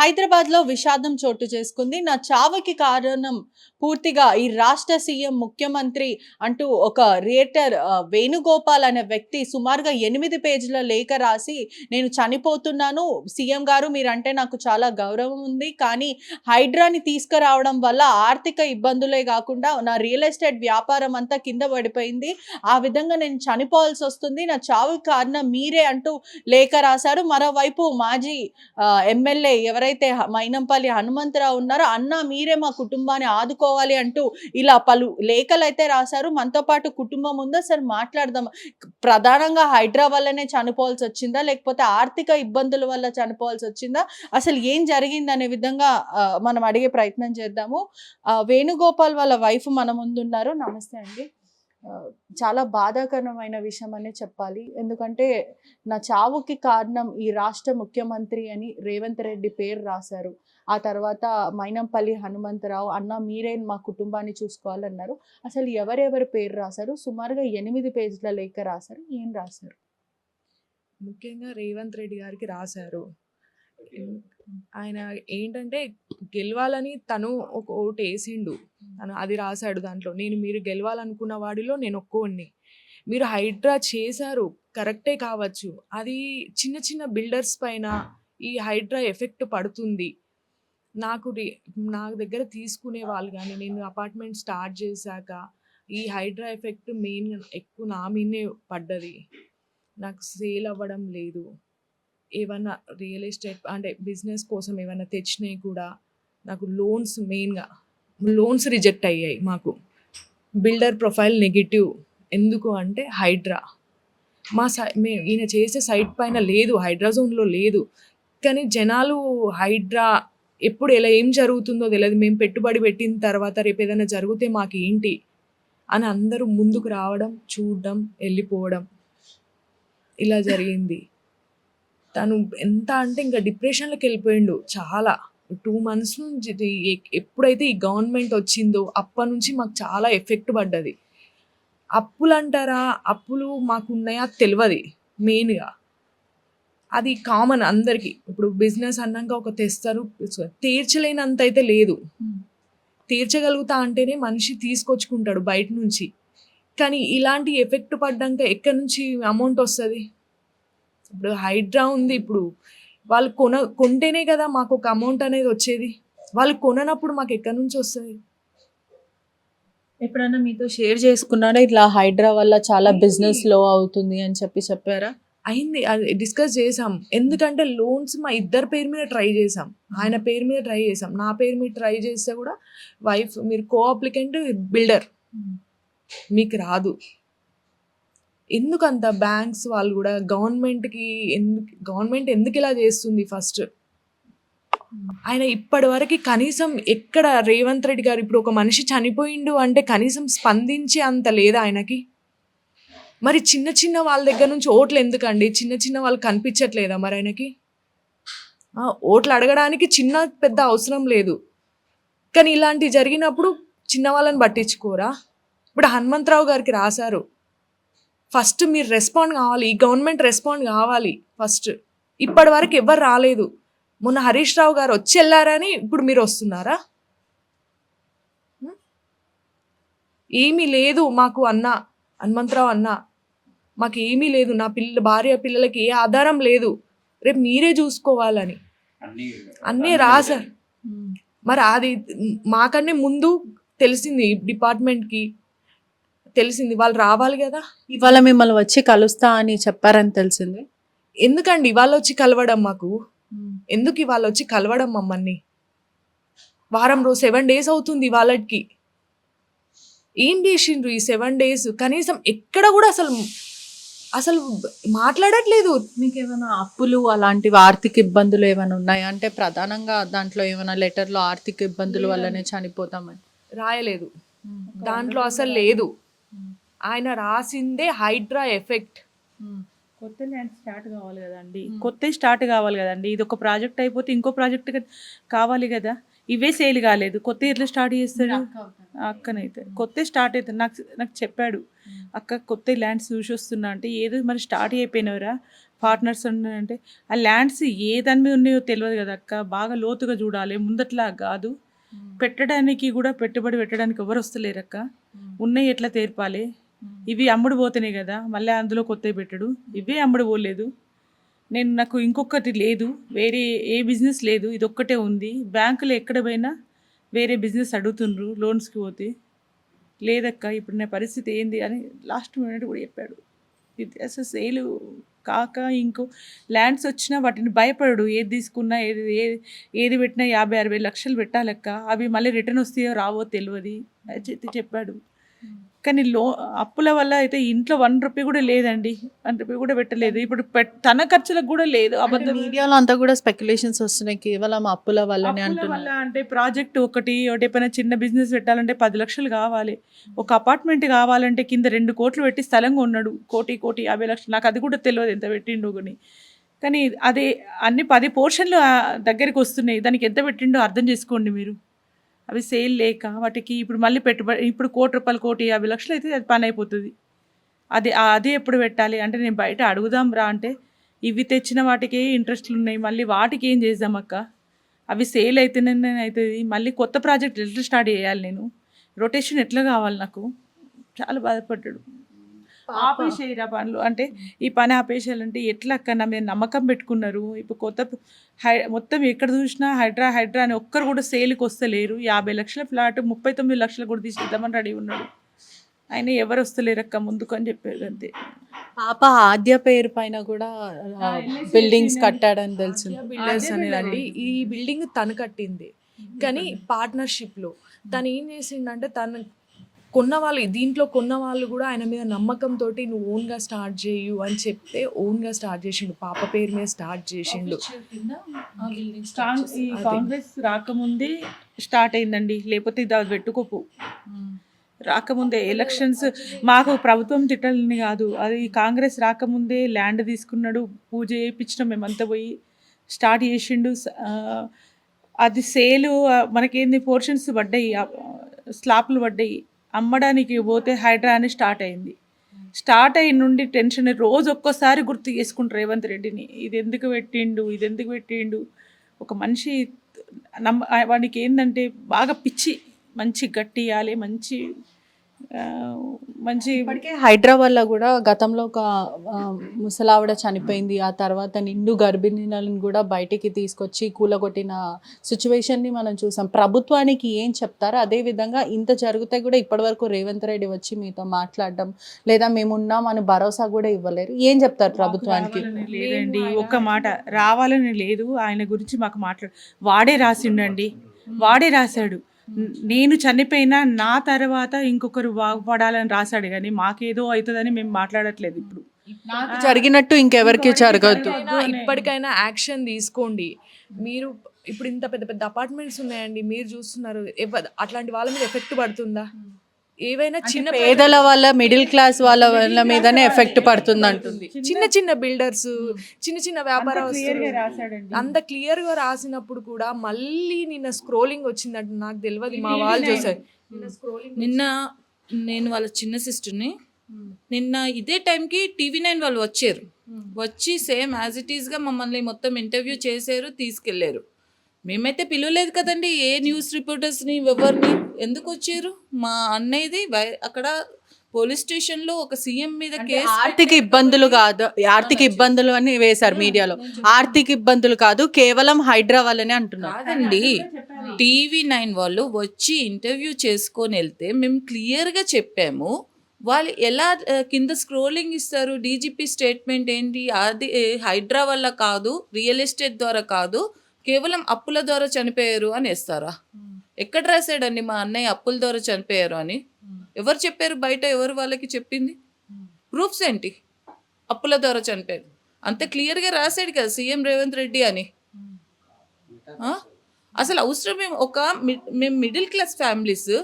హైదరాబాద్‌లో విషాదం చోటు చేసుకుంది. నా చావుకి కారణం పూర్తిగా ఈ రాష్ట్ర సీఎం, ముఖ్యమంత్రి అంటూ ఒక రియటర్ వేణుగోపాల్ అనే వ్యక్తి సుమారుగా 8 పేజీల లేఖ రాసి, నేను చనిపోతున్నాను. సీఎం గారు మీరంటే నాకు చాలా గౌరవం ఉంది. కానీ హైడ్రాని తీసుకురావడం వల్ల ఆర్థిక ఇబ్బందులే గాకుండా నా రియల్ ఎస్టేట్ వ్యాపారం అంతా కింద పడిపోయింది. ఆ విధంగా నేను చనిపోవాల్సొస్తుంది. నా చావుకి కారణం మీరే అంటూ లేఖ రాశారు. మరోవైపు మాజీ ఎమ్మెల్యే ఎవరైతే మైనంపల్లి హనుమంతరావు ఉన్నారో, "అన్న మీరే మా కుటుంబాన్ని ఆదుకోవాలి" అంటూ ఇలా పలు లేఖలైతే రాశారు. మనతో పాటు కుటుంబం ఉంది. అసలు మాట్లాడదాం. ప్రధానంగా హైడ్రా వల్లనే చనిపోవాల్సొచ్చిందా? లేకపోతే ఆర్థిక ఇబ్బందుల వల్ల చనిపోవాల్సొచ్చిందా? అసలు ఏం జరిగిందనే విధంగా మనం అడిగే ప్రయత్నం చేద్దాము. వేణుగోపాల్ వాళ్ళ వైఫ్ మన ముందున్నారు. నమస్తే అండి. చాలా బాధాకరమైన విషయం అనే చెప్పాలి. ఎందుకంటే నా చావుకి కారణం ఈ రాష్ట్ర ముఖ్యమంత్రి అని రేవంత్ రెడ్డి పేరు రాశారు. ఆ తర్వాత మైనంపల్లి హనుమంతరావు, "అన్న మీరే మా కుటుంబాన్ని చూసుకోవాలన్నారు." అసలు ఎవరెవరి పేరు రాశారు? సుమారుగా 8 పేజీల లేఖ రాశారు. ఏం రాశారు? ముఖ్యంగా రేవంత్ రెడ్డి గారికి రాశారు. ఆయన ఏంటంటే గెలవాలని తను ఒక ఓటేసిండు. తను అది రాశాడు దాంట్లో. మీరు గెలవాలనుకున్న వాడిలో నేను ఒక్కోడిని. మీరు హైడ్రా చేశారు, కరెక్టే కావచ్చు. అది చిన్న చిన్న బిల్డర్స్ పైన ఈ హైడ్రా ఎఫెక్ట్ పడుతుంది. నాకు దగ్గర తీసుకునే వాళ్ళు కానీ, నేను అపార్ట్మెంట్ స్టార్ట్ చేశాక ఈ హైడ్రా ఎఫెక్ట్ మెయిన్గా ఎక్కువ నా మీదనే పడ్డది. నాకు సేల్ అవ్వడం లేదు. ఏమన్నా రియల్ ఎస్టేట్ అంటే బిజినెస్ కోసం ఏమైనా తెచ్చినవి కూడా నాకు లోన్స్ రిజెక్ట్ అయ్యాయి మాకు. Builder profile negative. ఎందుకు అంటే హైడ్రా ఈయన చేసే సైట్ పైన లేదు, హైడ్రా జోన్లో లేదు. కానీ జనాలు హైడ్రా ఎప్పుడు ఏం జరుగుతుందో తెలియదు. మేము పెట్టుబడి పెట్టిన తర్వాత రేపు ఏదైనా జరిగితే మాకు ఏంటి అని అందరూ ముందుకు రావడం, చూడడం, వెళ్ళిపోవడం ఇలా జరిగింది. తను ఎంత అంటే ఇంకా డిప్రెషన్లోకి వెళ్ళిపోయిండు చాలా. 2 months నుంచి ఎప్పుడైతే ఈ గవర్నమెంట్ వచ్చిందో అప్పటి నుంచి మాకు చాలా ఎఫెక్ట్ పడ్డది. అప్పులు అంటారా, అప్పులు మాకు ఉన్నాయా తెలియదు. మెయిన్గా అది కామన్ అందరికీ. ఇప్పుడు బిజినెస్ అన్నాక ఒక తెస్తారు, తీర్చలేనంత అయితే లేదు. తీర్చగలుగుతా అంటేనే మనిషి తీసుకొచ్చుకుంటాడు బయట నుంచి. కానీ ఇలాంటి ఎఫెక్ట్ పడ్డాక ఎక్కడి నుంచి అమౌంట్ వస్తుంది? ఇప్పుడు హైడ్రా ఉంది. ఇప్పుడు వాళ్ళు కొంటేనే కదా మాకు ఒక అమౌంట్ అనేది వచ్చేది. వాళ్ళు కొననప్పుడు మాకు ఎక్కడి నుంచి వస్తుంది? ఎప్పుడైనా మీతో షేర్ చేసుకున్నారా? ఇట్లా హైడ్రా వల్ల చాలా బిజినెస్ లో అవుతుంది అని చెప్పారా? అయింది, అది డిస్కస్ చేసాం. ఎందుకంటే లోన్స్ మా ఇద్దరు పేరు మీద ట్రై చేసాం. ఆయన పేరు మీద ట్రై చేసాం, నా పేరు మీద ట్రై చేస్తే కూడా వైఫ్ మీరు కో అప్లికెంట్ బిల్డర్, మీకు రాదు. ఎందుకంత బ్యాంక్స్ వాళ్ళు కూడా గవర్నమెంట్ ఎందుకు ఇలా చేస్తుంది? ఫస్ట్ ఆయన ఇప్పటి వరకు కనీసం ఎక్కడ రేవంత్ రెడ్డి గారు ఇప్పుడు ఒక మనిషి చనిపోయిండు అంటే కనీసం స్పందించే అంత లేదా ఆయనకి? మరి చిన్న చిన్న వాళ్ళ దగ్గర నుంచి ఓట్లు ఎందుకండి? చిన్న చిన్న వాళ్ళు కనిపించట్లేదా మరి ఆయనకి? ఓట్లు అడగడానికి చిన్న పెద్ద అవసరం లేదు. కానీ ఇలాంటివి జరిగినప్పుడు చిన్న వాళ్ళని పట్టించుకోరా? ఇప్పుడు హనుమంతరావు గారికి రాశారు. ఫస్ట్ మీరు రెస్పాండ్ కావాలి, ఈ గవర్నమెంట్ రెస్పాండ్ కావాలి ఫస్ట్. ఇప్పటి వరకు ఎవరు రాలేదు. మొన్న హరీష్ రావు గారు వచ్చి వెళ్ళారని ఇప్పుడు మీరు వస్తున్నారా? ఏమీ లేదు మాకు అన్న, హనుమంతరావు అన్న, మాకు ఏమీ లేదు. నా భార్య పిల్లలకి ఏ ఆధారం లేదు. రేపు మీరే చూసుకోవాలని అన్నీ రాశారు. మరి అది మాకన్నా ముందు తెలిసింది, డిపార్ట్మెంట్కి తెలిసింది, వాళ్ళు రావాలి కదా. ఇవాళ మిమ్మల్ని వచ్చి కలుస్తా అని చెప్పారని తెలిసింది. ఎందుకండి ఇవాళ వచ్చి కలవడం? మాకు ఎందుకు ఇవాళ వచ్చి కలవడం మమ్మల్ని? వారం రోజు 7 days అవుతుంది వాళ్ళకి. ఏం చేసిండ్రు ఈ 7 days? కనీసం ఎక్కడ కూడా అసలు మాట్లాడట్లేదు. మీకు ఏమైనా అప్పులు అలాంటివి ఆర్థిక ఇబ్బందులు ఏమైనా ఉన్నాయా? అంటే ప్రధానంగా దాంట్లో ఏమైనా లెటర్లో ఆర్థిక ఇబ్బందుల వల్లనే చనిపోతామని రాయలేదు. దాంట్లో అసలు లేదు. ఆయన రాసిందే హైడ్రా ఎఫెక్ట్. కొత్త ల్యాండ్ స్టార్ట్ కావాలి కదండి. ఇది ఒక ప్రాజెక్ట్ అయిపోతే ఇంకో ప్రాజెక్ట్ కావాలి కదా. ఇవే సేల్ కాలేదు, కొత్త ఎట్లా స్టార్ట్ చేస్తాడు? అక్కనైతే కొత్త స్టార్ట్ అవుతుంది. నాకు చెప్పాడు, అక్క కొత్త ల్యాండ్స్ చూసి వస్తున్నా అంటే, ఏదో మరి స్టార్ట్ అయిపోయినవరా, పార్ట్నర్స్ ఉన్నాయంటే ఆ ల్యాండ్స్ ఏ దాని మీద ఉన్నాయో తెలియదు కదా అక్క, బాగా లోతుగా చూడాలి, ముందట్లా కాదు. పెట్టడానికి కూడా పెట్టుబడి పెట్టడానికి ఎవరు వస్తలేరు అక్క, ఉన్నాయి ఎట్లా తీర్పాలి. ఇవి అమ్ముడు పోతున్నాయి కదా, మళ్ళీ అందులో కొత్తవి పెట్టడు, ఇవే అమ్ముడు పోలేదు. నాకు ఇంకొకటి లేదు, వేరే ఏ బిజినెస్ లేదు, ఇది ఒక్కటే ఉంది. బ్యాంకులో ఎక్కడ పోయినా వేరే బిజినెస్ అడుగుతుండ్రు లోన్స్కి పోతే. లేదక్క ఇప్పుడు నా పరిస్థితి ఏంది అని లాస్ట్ మినిట్ కూడా చెప్పాడు. ఇది అసలు సేలు కాక ఇంకో ల్యాండ్స్ వచ్చినా వాటిని భయపడడు. ఏది తీసుకున్నా ఏది పెట్టినా 50-60 లక్షలు పెట్టాలక్క, అవి మళ్ళీ రిటర్న్ వస్తాయో రావో తెలియదు అని చెప్పాడు. కానీ అప్పుల వల్ల అయితే ఇంట్లో 1 రూపీ కూడా లేదండి, 1 రూపీ కూడా పెట్టలేదు. ఇప్పుడు తన ఖర్చులకు కూడా లేదు. అబద్ధం. మీడియాలో అంతా కూడా స్పెక్యులేషన్స్ వస్తున్నాయి కేవలం అప్పుల వల్లనే అప్పుల వల్ల అంటున్నారు. అంటే ప్రాజెక్ట్ ఒకటి ఎప్పుడైనా చిన్న బిజినెస్ పెట్టాలంటే 10 లక్షలు కావాలి. ఒక అపార్ట్మెంట్ కావాలంటే కింద 2 కోట్లు పెట్టి స్థలం కొన్నాడు, 1,50 లక్షలు. నాకు అది కూడా తెలియదు ఎంత పెట్టిండో అని. కానీ అదే అన్ని 10 పోర్షన్లు దగ్గరికి వస్తున్నాయి, దానికి ఎంత పెట్టిండో అర్థం చేసుకోండి మీరు. అవి సేల్ లేక వాటికి ఇప్పుడు మళ్ళీ పెట్టుబడి, ఇప్పుడు ₹1,00,00,000 1,50 లక్షలు అయితే అది పని అయిపోతుంది. అదే ఎప్పుడు పెట్టాలి అంటే నేను బయట అడుగుదాం రా అంటే ఇవి తెచ్చిన వాటికి ఇంట్రెస్ట్లు ఉన్నాయి, మళ్ళీ వాటికి ఏం చేద్దాం అక్క, అవి సేల్ అయితేనే అవుతుంది. మళ్ళీ కొత్త ప్రాజెక్ట్ ఎట్లా స్టార్ట్ చేయాలి, నేను రొటేషన్ ఎట్లా కావాలి, నాకు చాలా బాధపడ్డాడు. ఆపేసేయరా పనులు అంటే, ఈ పని ఆపేసేయాలంటే ఎట్లా అక్క, నా మీద నమ్మకం పెట్టుకున్నారు. ఇప్పుడు మొత్తం ఎక్కడ చూసినా హైడ్రా అని ఒక్కరు కూడా సేల్కి వస్తలేరు. 50 లక్షల ఫ్లాట్ 39 లక్షలు కూడా తీసేద్దామని రెడీ ఉన్నాడు. ఆయన ఎవరు వస్తలేరక్క ముందుకు అని చెప్పారు అంతే. పాప ఆద్య పేరు పైన కూడా బిల్డింగ్స్ కట్టాడని తెలిసింది. బిల్డర్స్ అనేదండి, ఈ బిల్డింగ్ తను కట్టింది కానీ పార్ట్నర్షిప్లో. తను ఏం చేసిండంటే దీంట్లో కొన్న వాళ్ళు కూడా ఆయన మీద నమ్మకంతో నువ్వు ఓన్గా స్టార్ట్ చేయు అని చెప్తే ఓన్గా స్టార్ట్ చేసిండు, పాప పేరు మీద స్టార్ట్ చేసిండు. ఈ కాంగ్రెస్ రాకముందే స్టార్ట్ అయిందండి, లేకపోతే ఇది అది పెట్టుకోపు. రాకముందే ఎలక్షన్స్, మాకు ప్రభుత్వం తిట్టాలని కాదు, అది కాంగ్రెస్ రాకముందే ల్యాండ్ తీసుకున్నాడు, పూజ చేయించడం మేమంతా పోయి స్టార్ట్ చేసిండు. అది సేలు మనకేంది పోర్షన్స్ పడ్డాయి, స్లాప్లు పడ్డాయి, అమ్మడానికి పోతే హైడ్రా అని స్టార్ట్ అయింది. స్టార్ట్ అయిన నుండి టెన్షన్, రోజు ఒక్కోసారి గుర్తు చేసుకుంటారు రేవంత్ రెడ్డిని. ఇది ఎందుకు పెట్టిండు. ఒక మనిషి వాడికి ఏంటంటే బాగా పిచ్చి, మంచి గట్టియాలి, మంచి ఇప్పటికే హైడ్రా వల్ల కూడా గతంలో ఒక ముసలావిడ చనిపోయింది, ఆ తర్వాత నిండు గర్భిణీలను కూడా బయటికి తీసుకొచ్చి కూలగొట్టిన సిచ్యువేషన్ని మనం చూసాం. ప్రభుత్వానికి ఏం చెప్తారో, అదేవిధంగా ఇంత జరిగితే కూడా ఇప్పటివరకు రేవంత్ రెడ్డి వచ్చి మీతో మాట్లాడడం లేదా మేమున్నాం అని భరోసా కూడా ఇవ్వలేరు. ఏం చెప్తారు ప్రభుత్వానికి? లేదండి, ఒక్క మాట రావాలని లేదు. ఆయన గురించి మాకు వాడే రాశాడు. నేను చనిపోయినా నా తర్వాత ఇంకొకరు బాగుపడాలని రాశాడు, కానీ మాకేదో అవుతుందని మేము మాట్లాడట్లేదు. ఇప్పుడు నాకు జరిగినట్టు ఇంకెవరికి జరగద్దు. ఇప్పటికైనా యాక్షన్ తీసుకోండి. మీరు ఇప్పుడు ఇంత పెద్ద పెద్ద అపార్ట్మెంట్స్ ఉన్నాయండి, మీరు చూస్తున్నారు, అట్లాంటి వాళ్ళ మీద ఎఫెక్ట్ పడుతుందా? ఏవైనా చిన్న పేదల వల్ల, మిడిల్ క్లాస్ వాళ్ళ మీదనే ఎఫెక్ట్ పడుతుంది అంటుంది. చిన్న బిల్డర్స్, చిన్న వ్యాపారస్తులు అంత క్లియర్ గా రాసినప్పుడు కూడా మళ్ళీ నిన్న స్క్రోలింగ్ వచ్చిందంట. నాకు తెలియదు, మా వాళ్ళు చూసారు నిన్న. నేను వాళ్ళ చిన్న సిస్టర్ని, నిన్న ఇదే టైంకి TV9 వాళ్ళు వచ్చి సేమ్ యాజ్ ఇట్ ఈస్గా మమ్మల్ని మొత్తం ఇంటర్వ్యూ చేశారు, తీసుకెళ్లారు. మేమైతే పిలవలేదు కదండి ఏ న్యూస్ రిపోర్టర్స్ని, ఎవరిని. ఎందుకు వచ్చారు? మా అన్నయ్యది అక్కడ పోలీస్ స్టేషన్లో ఒక సీఎం మీద కేసు. ఆర్థిక ఇబ్బందులు కాదు, ఆర్థిక ఇబ్బందులు అని వేశారు మీడియాలో. ఆర్థిక ఇబ్బందులు కాదు, కేవలం హైడ్రా వల్లనే అంటున్నారు. కాదండి, TV9 వాళ్ళు వచ్చి ఇంటర్వ్యూ చేసుకొని వెళ్తే మేము క్లియర్గా చెప్పాము. వాళ్ళు ఎలా కింద స్క్రోలింగ్ ఇస్తారు, డీజీపీ స్టేట్మెంట్ ఏంటి, అది హైడ్రా వల్ల కాదు, రియల్ ఎస్టేట్ ద్వారా కాదు, కేవలం అప్పుల ద్వారా చనిపోయారు అని వేస్తారా? ఎక్కడ రాశాడండి మా అన్నయ్య అప్పుల ద్వారా చనిపోయారు అని? ఎవరు చెప్పారు? బయట ఎవరు వాళ్ళకి చెప్పింది? ప్రూఫ్స్ ఏంటి? అప్పుల ద్వారా చనిపోయారు అంతే క్లియర్గా రాశాడు కదా సీఎం రేవంత్ రెడ్డి అని. అసలు అవసరం మేము మిడిల్ క్లాస్ ఫ్యామిలీస్,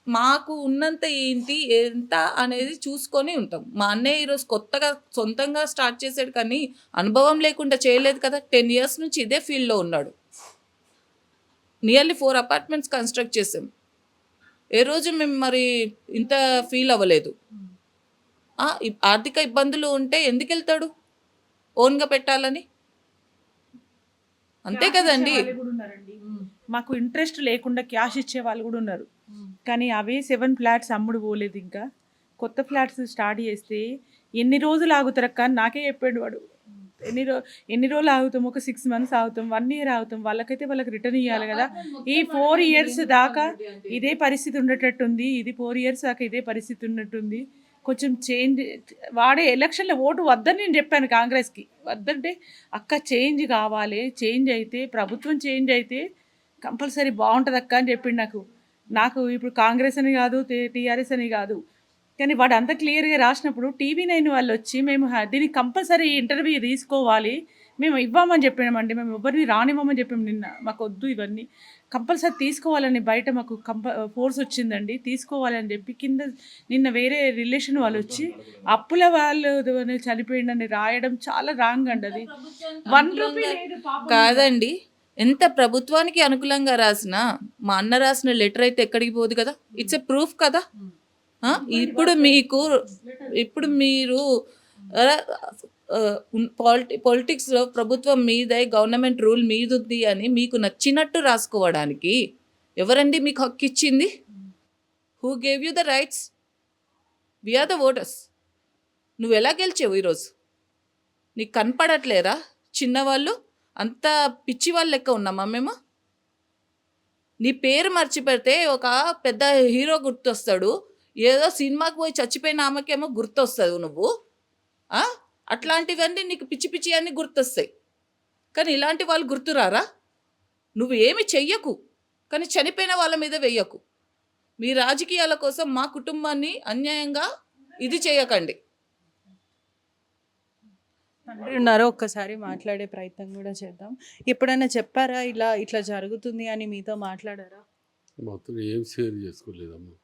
మాకు ఉన్నంత ఏంటి ఎంత అనేది చూసుకొని ఉంటాం. మా అన్నయ్య ఈరోజు కొత్తగా సొంతంగా స్టార్ట్ చేశాడు, కానీ అనుభవం లేకుండా చేయలేదు కదా. 10 years నుంచి ఇదే ఫీల్డ్లో ఉన్నాడు. నియర్లీ 4 అపార్ట్మెంట్స్ కన్స్ట్రక్ట్ చేసాం. ఏ రోజు మేము మరి ఇంత ఫీల్ అవ్వలేదు. ఆర్థిక ఇబ్బందులు ఉంటే ఎందుకు వెళ్తాడు ఓన్గా పెట్టాలని? అంతే క్యాష్ కదండి. ఇచ్చే వాళ్ళు కూడా ఉన్నారండి. మాకు ఇంట్రెస్ట్ లేకుండా క్యాష్ ఇచ్చే వాళ్ళు కూడా ఉన్నారు. కానీ అవే 7 ఫ్లాట్స్ అమ్ముడు పోలేదు. ఇంకా కొత్త ఫ్లాట్స్ స్టార్ట్ చేస్తే ఎన్ని రోజులు ఆగుతారక్క అని నాకే చెప్పాడు వాడు. ఎన్ని రోజులు ఆగుతాం? ఒక 6 మంత్స్ ఆగుతాం, 1 ఇయర్ ఆగుతాం. వాళ్ళకైతే వాళ్ళకి రిటర్న్ ఇవ్వాలి కదా. ఈ 4 ఇయర్స్ దాకా ఇదే పరిస్థితి ఉండేటట్టుంది. ఇది 4 ఇయర్స్ దాకా ఇదే పరిస్థితి ఉన్నట్టుంది. కొంచెం చేంజ్ వాడే ఎలక్షన్లో ఓటు వద్దని నేను చెప్పాను కాంగ్రెస్కి. వద్దంటే అక్క చేంజ్ కావాలి, చేంజ్ అయితే ప్రభుత్వం చేంజ్ అయితే కంపల్సరీ బాగుంటుంది అక్క అని చెప్పిండు నాకు ఇప్పుడు కాంగ్రెస్ అని కాదు, టీఆర్ఎస్ అని కాదు, కానీ వాడు అంత క్లియర్గా రాసినప్పుడు TV9 వాళ్ళు వచ్చి మేము దీనికి కంపల్సరీ ఇంటర్వ్యూ తీసుకోవాలి, మేము ఇవ్వమని చెప్పినామండి. మేము ఎవరిని రానివ్వమని చెప్పాము నిన్న. మాకు వద్దు ఇవన్నీ, కంపల్సరీ తీసుకోవాలని బయట మాకు ఫోర్స్ వచ్చిందండి, తీసుకోవాలని చెప్పి కింద నిన్న వేరే రిలేషన్ వాళ్ళు వచ్చి అప్పుల వాళ్ళు చనిపోయిందని రాయడం చాలా రాంగ్ అండి. అది 1 రూపీ లేదు పాపం. కాదండి, ఎంత ప్రభుత్వానికి అనుకూలంగా రాసినా మా అన్న రాసిన లెటర్ అయితే ఎక్కడికి పోదు కదా. ఇట్స్ ఎ ప్రూఫ్ కదా. ఇప్పుడు మీరు పాలిటిక్స్లో ప్రభుత్వం మీదే, గవర్నమెంట్ రూల్ మీద ఉంది అని మీకు నచ్చినట్టు రాసుకోవడానికి ఎవరండి మీకు హక్కు ఇచ్చింది? Who gave you the rights? We are the voters. నువ్వు ఎలా గెలిచావు ఈరోజు? నీకు కనపడట్లేరా చిన్నవాళ్ళు? అంత పిచ్చి వాళ్ళ లెక్క ఉన్నామా మేము? నీ పేరు మర్చిపెడితే ఒక పెద్ద హీరో గుర్తొస్తాడు, ఏదో సినిమాకి పోయి చచ్చిపోయిన ఆమెకేమో గుర్తొస్తావు నువ్వు. అట్లాంటివన్నీ నీకు పిచ్చి పిచ్చి అన్నీ గుర్తొస్తాయి, కానీ ఇలాంటి వాళ్ళు గుర్తురారా? నువ్వు ఏమి చెయ్యకు, కానీ చనిపోయిన వాళ్ళ మీద వెయ్యకు. మీ రాజకీయాల కోసం మా కుటుంబాన్ని అన్యాయంగా ఇది చేయకండి. తండ్రి ఉన్నారు, ఒక్కసారి మాట్లాడే ప్రయత్నం కూడా చేద్దాం. ఎప్పుడైనా చెప్పారా ఇట్లా జరుగుతుంది అని? మీతో మాట్లాడారా? మాతో ఏం షేర్ చేసుకోలేదమ్మా.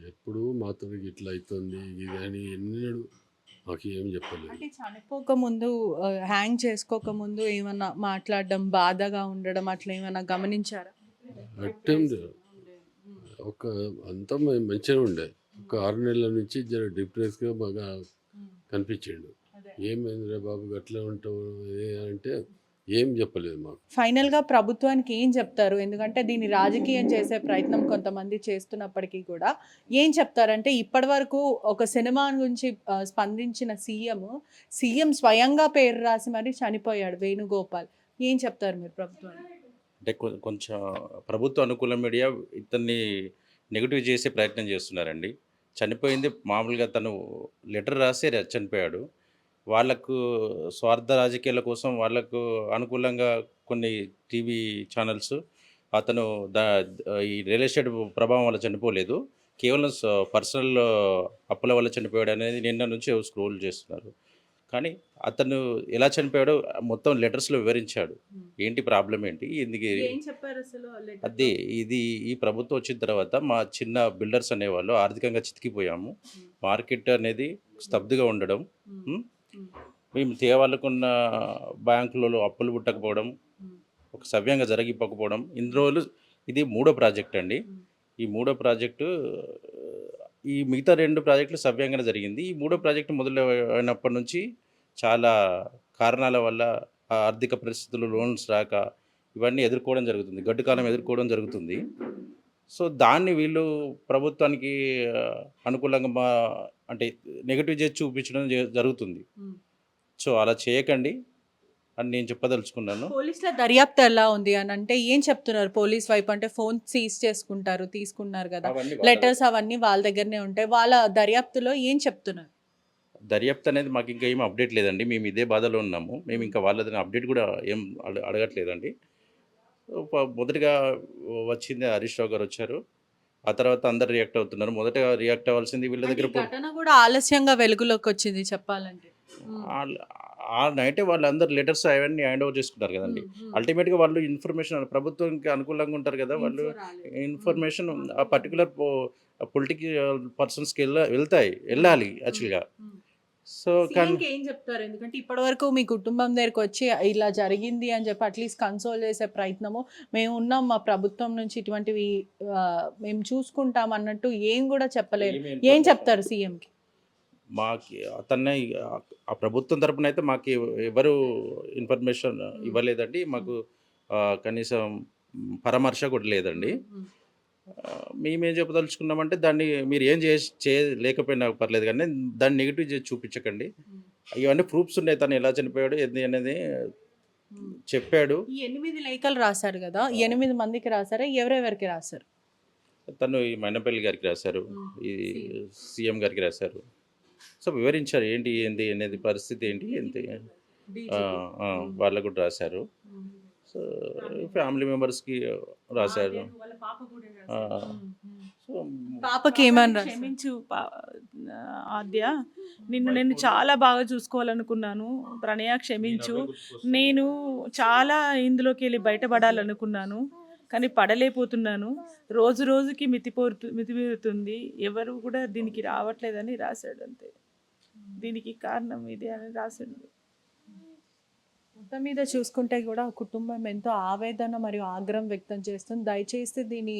ఎప్పుడు మాతో ఇట్లా అవుతుంది ఇది అని ఎన్నడూ మాకు ఏం చెప్పలేదు. అంటే చనిపోకముందు, హ్యాంగ్ చేసుకోకముందు ఏమన్నా మాట్లాడడం, బాధగా ఉండడం అట్లా ఏమన్నా గమనించారా? అట్టేం ఒక అంతా మంచిగా ఉండే. ఒక 6 నెలల నుంచి జర డిప్రెస్గా బాగా కనిపించాడు. ఏమైందిరా బాబు అట్లా ఉంటావు అంటే ఏం చెప్పలేదు మాకు. ఫైనల్గా ప్రభుత్వానికి ఏం చెప్తారు? ఎందుకంటే దీన్ని రాజకీయం చేసే ప్రయత్నం కొంతమంది చేస్తున్నప్పటికీ కూడా ఏం చెప్తారంటే, ఇప్పటి వరకు ఒక సినిమా గురించి స్పందించిన సీఎం స్వయంగా పేరు రాసి మరి చనిపోయాడు వేణుగోపాల్. ఏం చెప్తారు మీరు ప్రభుత్వానికి? అంటే కొంచెం ప్రభుత్వ అనుకూల మీడియా ఇతన్ని నెగిటివ్ చేసే ప్రయత్నం చేస్తున్నారండి. చనిపోయింది మామూలుగా తను లెటర్ రాసి చనిపోయాడు. వాళ్ళకు స్వార్థ రాజకీయాల కోసం వాళ్ళకు అనుకూలంగా కొన్ని టీవీ ఛానల్స్ అతను ఈ రియల్ ఎస్టేట్ ప్రభావం వల్ల చనిపోలేదు, కేవలం పర్సనల్ అప్పుల వల్ల చనిపోయాడు అనేది నిన్న నుంచి స్క్రోల్ చేస్తున్నారు. కానీ అతను ఎలా చనిపోయాడో మొత్తం లెటర్స్లో వివరించాడు. ఏంటి ప్రాబ్లం ఏంటి, ఎందుకు అదే ఈ ప్రభుత్వం వచ్చిన తర్వాత మా చిన్న బిల్డర్స్ అనేవాళ్ళు ఆర్థికంగా చితికిపోయాము. మార్కెట్ అనేది స్తబ్దుగా ఉండడం, మేము తేవాళ్ళకున్న బ్యాంకులలో అప్పులు పుట్టకపోవడం, ఒక సవ్యంగా జరిగిపోకపోవడం. ఇన్ని రోజులు ఇది 3వ ప్రాజెక్ట్ అండి. ఈ 3వ ప్రాజెక్టు, ఈ మిగతా 2 ప్రాజెక్టులు సవ్యంగానే జరిగింది. ఈ 3వ ప్రాజెక్టు మొదలైనప్పటి నుంచి చాలా కారణాల వల్ల ఆర్థిక పరిస్థితులు, లోన్స్ రాక ఇవన్నీ ఎదుర్కోవడం జరుగుతుంది, గడ్డు కాలం ఎదుర్కోవడం జరుగుతుంది. సో దాన్ని వీళ్ళు ప్రభుత్వానికి అనుకూలంగా అంటే నెగిటివ్ చేసి చూపించడం జరుగుతుంది. సో అలా చేయకండి అని నేను చెప్పదలుచుకున్నాను. పోలీసుల దర్యాప్తు ఎలా ఉంది అని అంటే ఏం చెప్తున్నారు పోలీస్ వైపు? అంటే ఫోన్ సీజ్ చేసుకుంటారు, తీసుకున్నారు కదా, లెటర్స్ అవన్నీ వాళ్ళ దగ్గరనే ఉంటాయి. వాళ్ళ దర్యాప్తులో ఏం చెప్తున్నారు? దర్యాప్తు అనేది మాకు ఇంకా ఏం అప్డేట్ లేదండి. మేము ఇదే బాధలో ఉన్నాము. మేము ఇంకా వాళ్ళని అప్డేట్ కూడా ఏం అడగట్లేదండి. మొదటిగా వచ్చింది హరీష్ రావు గారు వచ్చారు, ఆ తర్వాత అందరు రియాక్ట్ అవుతున్నారు. మొదటగా రియాక్ట్ అవ్వాల్సింది వీళ్ళ దగ్గర. ఘటన కూడా ఆలస్యంగా వెలుగులోకి వచ్చింది చెప్పాలంటే. ఆ నైటే వాళ్ళందరూ లెటర్స్ అవన్నీ హ్యాండ్ ఓవర్ చేసుకుంటారు కదండి. అల్టిమేట్గా వాళ్ళు ఇన్ఫర్మేషన్ ప్రభుత్వానికి అనుకూలంగా ఉంటారు కదా, వాళ్ళు ఇన్ఫర్మేషన్ ఆ పర్టికులర్ పొలిటికల్ పర్సన్స్కి వెళ్ళాలి యాక్చువల్గా. సో కానీ ఏం చెప్తారు? ఎందుకంటే ఇప్పటి వరకు మీ కుటుంబం దగ్గరకు వచ్చి ఇలా జరిగింది అని చెప్పి అట్లీస్ట్ కన్సోల్ చేసే ప్రయత్నము, మేము ఉన్నాం, మా ప్రభుత్వం నుంచి ఇటువంటివి మేము చూసుకుంటాం అన్నట్టు ఏం కూడా చెప్పలేదు. ఏం చెప్తారు సీఎంకి? మాకు అతన్ని ఆ ప్రభుత్వం తరపున అయితే మాకు ఎవరు ఇన్ఫర్మేషన్ ఇవ్వలేదండి. మాకు కనీసం పరామర్శ కూడా లేదండి. మేమేం చెప్పదలుచుకున్నామంటే దాన్ని మీరు ఏం చేయలేకపోయినా పర్లేదు కానీ దాన్ని నెగిటివ్ చేసి చూపించకండి. ఇవన్నీ ప్రూఫ్స్ ఉన్నాయి, తను ఎలా చనిపోయాడు ఏంది అనేది చెప్పాడు. ఈ 8 లేఖలు రాశారు కదా, 8 మందికి రాశారా, ఎవరెవరికి రాశారు? తను ఈ మైనపల్లి గారికి రాశారు, ఈ సీఎం గారికి రాశారు. సో వివరించారు ఏంటి ఏంది అనేది, పరిస్థితి ఏంటి ఏంటి వాళ్ళకు కూడా రాశారు. సో ఫ్యామిలీ మెంబర్స్కి రాశారు. సో పాపకి ఏమన్నా క్షమించు ఆద్య, నేను చాలా బాగా చూసుకోవాలనుకున్నాను. ప్రణయ క్షమించు, నేను చాలా ఇందులోకి వెళ్ళి బయటపడాలనుకున్నాను కానీ పడలేకపోతున్నాను. రోజు రోజుకి మితిమీరుతుంది, ఎవరు కూడా దీనికి రావట్లేదని రాశాడు. అంతే, దీనికి కారణం ఇది అని రాశాడు. మొత్తం మీద చూసుకుంటే కూడా ఆ కుటుంబం ఎంతో ఆవేదన మరియు ఆగ్రహం వ్యక్తం చేస్తుంది. దయచేసి దీన్ని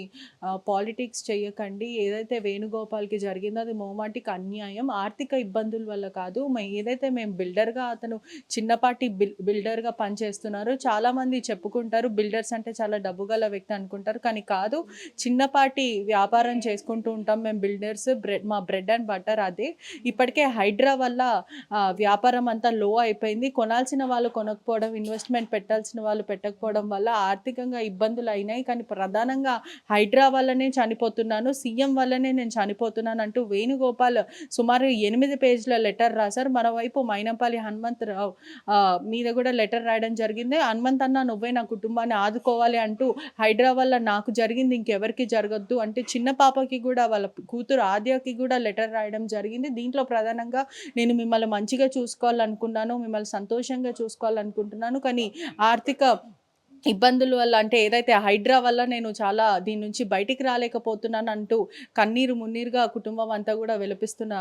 పాలిటిక్స్ చేయకండి. ఏదైతే వేణుగోపాల్కి జరిగిందో అది మోమాటికి అన్యాయం, ఆర్థిక ఇబ్బందుల వల్ల కాదు. ఏదైతే మేము బిల్డర్గా, అతను చిన్నపాటి బిల్డర్గా పనిచేస్తున్నారు. చాలామంది చెప్పుకుంటారు బిల్డర్స్ అంటే చాలా డబ్బు గల వ్యక్తి అనుకుంటారు, కానీ కాదు, చిన్నపాటి వ్యాపారం చేసుకుంటూ ఉంటాం మేము బిల్డర్స్. మా బ్రెడ్ అండ్ బటర్ అదే. ఇప్పటికే హైడ్రా వల్ల వ్యాపారం అంతా లో అయిపోయింది. కొనాల్సిన వాళ్ళు కొనకపోవడం, ఇన్వెస్ట్మెంట్ పెట్టాల్సిన వాళ్ళు పెట్టకపోవడం వల్ల ఆర్థికంగా ఇబ్బందులు అయినాయి. కానీ ప్రధానంగా హైడ్రా వల్లనే చనిపోతున్నాను, సీఎం వల్లనే నేను చనిపోతున్నాను అంటూ వేణుగోపాల్ సుమారు 8 పేజీల లెటర్ రాశారు. మరోవైపు మైనంపల్లి హనుమంతరావు మీద కూడా లెటర్ రాయడం జరిగింది. హనుమంత్ అన్న, నువ్వే నా కుటుంబాన్ని ఆదుకోవాలి అంటూ, హైడ్రా వల్ల నాకు జరిగింది ఇంకెవరికి జరగద్దు అంటే చిన్న పాపకి కూడా, వాళ్ళ కూతురు ఆద్యకి కూడా లెటర్ రాయడం జరిగింది. దీంట్లో ప్రధానంగా నేను మిమ్మల్ని మంచిగా చూసుకోవాలనుకున్నాను, మిమ్మల్ని సంతోషంగా చూసుకోవాలనుకుంటున్నాను, కానీ ఆర్థిక ఇబ్బందుల వల్ల, అంటే ఏదైతే హైడ్రా వల్ల నేను చాలా దీని నుంచి బయటికి రాలేకపోతున్నాను అంటూ కన్నీరు మున్నీరుగా కుటుంబం అంతా కూడా విలపిస్తున్న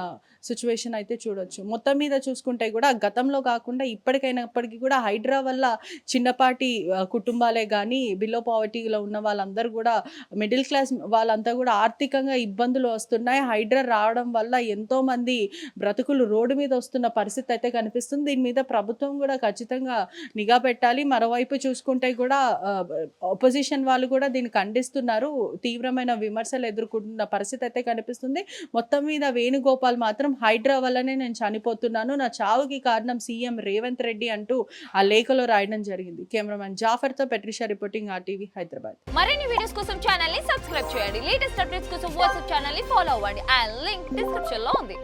సిచ్యువేషన్ అయితే చూడొచ్చు. మొత్తం మీద చూసుకుంటే కూడా గతంలో కాకుండా ఇప్పటికైనప్పటికీ కూడా హైడ్రా వల్ల చిన్నపాటి కుటుంబాలే కానీ బిలో పావర్టీలో ఉన్న వాళ్ళందరూ కూడా, మిడిల్ క్లాస్ వాళ్ళంతా కూడా ఆర్థికంగా ఇబ్బందులు వస్తున్నాయి. హైడ్రా రావడం వల్ల ఎంతోమంది బ్రతుకులు రోడ్డు మీద వస్తున్న పరిస్థితి అయితే కనిపిస్తుంది. దీని మీద ప్రభుత్వం కూడా ఖచ్చితంగా నిఘా పెట్టాలి. మరోవైపు చూసుకుంటే కూడా ఆపోజిషన్ వాళ్ళు కూడా దీన్ని ఖండిస్తున్నారు, తీవ్రమైన విమర్శలు ఎదుర్కొంటున్న పరిస్థితి అయితే కనిపిస్తుంది. మొత్తం మీద వేణుగోపాల్ మాత్రం హైడ్రా వల్లనే నేను చనిపోతున్నాను, నా చావుకి కారణం సీఎం రేవంత్ రెడ్డి అంటూ ఆ లేఖలో రాయడం జరిగింది. Cameraman జాఫర్తో పెట్రిషా reporting RTV Hyderabad. మరిన్ని వీడియోస్ కోసం ఛానల్ ని సబ్స్క్రైబ్ చేయండి. లేటెస్ట్ అప్డేట్స్ కోసం వాట్సాప్ ఛానల్ ని ఫాలో అవ్వండి. ఆ లింక్ డిస్క్రిప్షన్ లో ఉంది.